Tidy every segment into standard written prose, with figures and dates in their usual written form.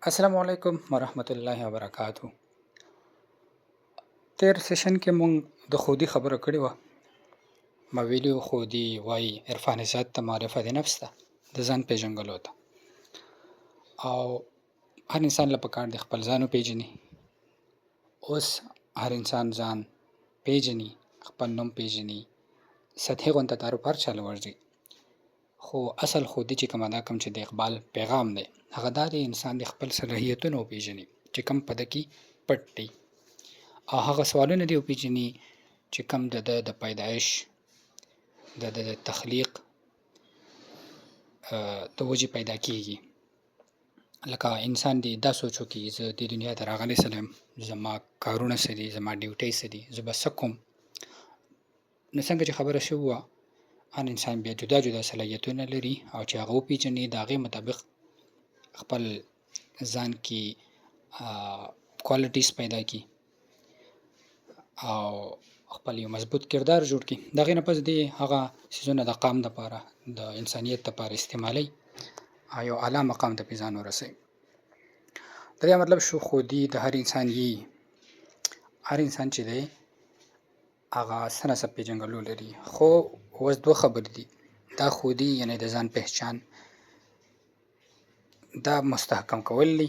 السلام علیکم ورحمت الله وبرکاتو. تیر سیشن کې مونږ د خودي خبره کړې وه. ما ویلي وو خودي وایي عرفان ذات ته معرفت نفس ته د ځان پېژنګلو ته، او هر انسان له پکار دی خپل ځان وپېژني. اوس هر انسان ځان پېژني، خپل نوم پېژني، سطحي غونته تعارف هر چا له ورځي، خو اصل خودي چې کومه دا کوم چې د اقبال پیغام دی هغه دا دی انسان د خپل صلاحیتونه وپېژني چې کوم په ده کې پټ دي، او هغه سوالونه دې وپېژني چې کوم د ده د پیدایش د تخلیق د وجې پیدا کېږي. لکه انسان دې دا سوچ وکړي زه دې دنیا ته راغلی سړی یم، زما کارونه څه دي، زما ډیوټۍ څه دي، زه به څه کوم. نو څنګه چې خبره شوې وه هر انسان بیا جدا جدا صلاحیتونه لري او چې هغه وپېژني د هغې مطابق خپل ځان کې کوالټیز پیدا کړي او خپل یو مضبوط کردار جوړ کړي. د هغې نه پس دې هغه څیزونه د قام دپاره د انسانیت دپاره استعمالوي او یو اعلی مقام ته پې ځان ورسوي. د دې مطلب شو خودي د هر انسان یي، هر انسان چې دی هغه څه نه څه پېژنګلو لري. خو اوس دوه خبرې دي، دا خودي یعنې د ځان پهچان دا مستحکم کول دی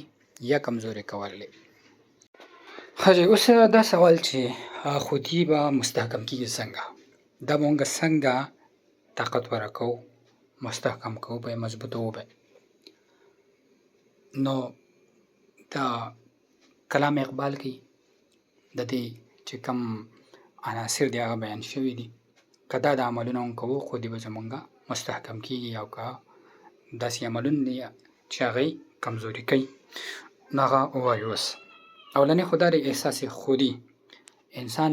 یا کمزوري کول دی. حاجی اوس دا سوال چې خودي به مستحکم کېږي څنګه، دا به مونږ څنګه طاقتوره کوو، مستحکم کوو به یې، مضبوطوو به یې. نو دا کلام اقبال کې د دې چې کوم عناصر دي هغه بیان شوي دي. که دا د عملونه مونږ کوو خودي به زمونږه مستحکم کېږي، او که داسې عملونه دي چې هغه یې کمزوري کوي نو هغه ووایو. اوس اولنی خو دا دی احساس خودي، انسان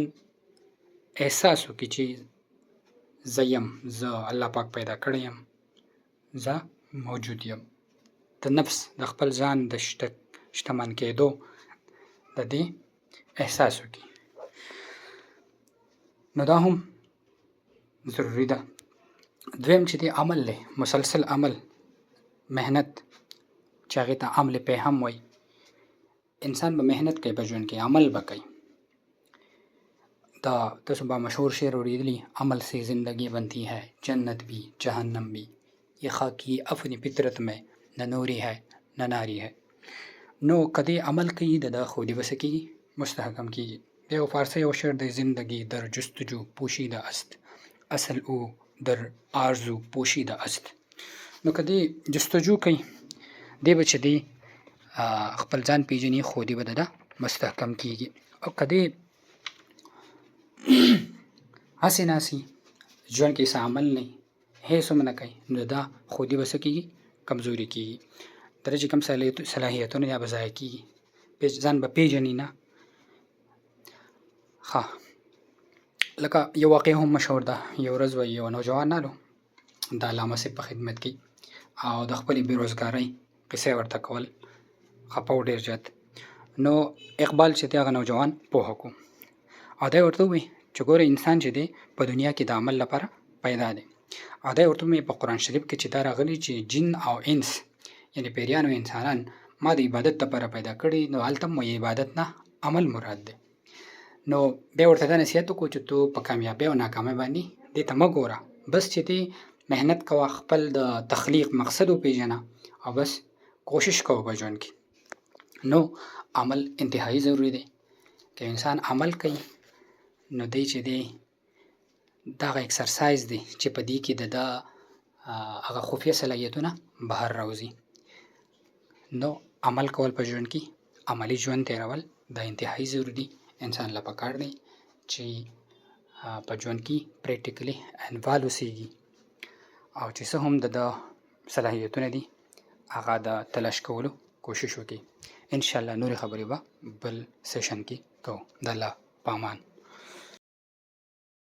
احساس وکړي چې زه یم، زه الله پاک پیدا کړی یم، زه موجود یم. د نفس د خپل ځان د شتمن کېدو د دې احساس وکړي. نو دا هم ضروري ده. دویم چې دی عمل دی، مسلسل عمل، محنت چې هغې ته عمل پې هم وایي. انسان به محنت کوي په ژوند کې، عمل به کوي. دا تاسو به مشهور شعر اورېدلي، عمل سے زندگی بنتی ہے جنت بھی جہنم بھی، یہ خاکی اپنی فطرت میں نہ نوری ہے نہ ناری ہے. نو که دې عمل کوي د ده خودي به څه کېږي، مستحکم کېږي. بیا یو فارسی یو شعر دی، زندگی در جستجو پوشیده است اصل او در آرزو پوشیده است. نو که دې جستجو کوي دی به چې دی خپل ځان پېژني خودي به د ده مستحکم کېږي. او که دې هسې ناسي ژوند کې څه عمل نه وي، هېڅ هم نه کوي، نو دا خودي به څه کېږي، کمزوري کېږي. د ده چې کوم صلاحیتونه یا به ضایع کېږي، ځان به پېژني نه. ښه لکه یو واقعه هم مشهور ده. یو ورځ وایي یو نوجوان نالو د علامه صاحب په خدمت کې او د خپلې بېروزګارۍ قصې ورته کول، خفه و ډېر زیات. نو اقبال چې دی هغه نوجوان پوهه کړو او دی ورته ووایي چې ګوره انسان چې دی په دنیا کې د عمل لپاره پیدا دی. او دی ورته ووایي په قرآن شریف کې چې دا راغلي چې جن او انس یعنې پیریان او انسانان ما د عبادت لپاره پیدا کړي، نو هلته هم وایي عبادت نه عمل مراد دی. نو بیا ورته دا نصیحت وکړو چې تو په کامیابۍ او ناکامۍ باندې دې ته مه ګوره، بس چې دې محنت کوه، خپل د تخلیق مقصد وپېژنه او بس کوشش کوه په ژوند کې. نو عمل انتهایی ضروري دی. که انسان عمل کوي نو دی چې دی دغه اکسرسایز دی چې په دې کې د ده هغه خفیه صلاحیتونه بهر راوځي. نو عمل کول په ژوند کې، عملي ژوند تېرول دا انتهایی ضروري دی. انسان له پکار دی چې په ژوند کې پریکټیکلي انوالو اوسېږي او چې څه هم د ده صلاحیتونه دي هغه د تلاش کولو کوشش وکړي. انشاءالله نورې خبرې به بل سیشن کې کوو. د الله په امان.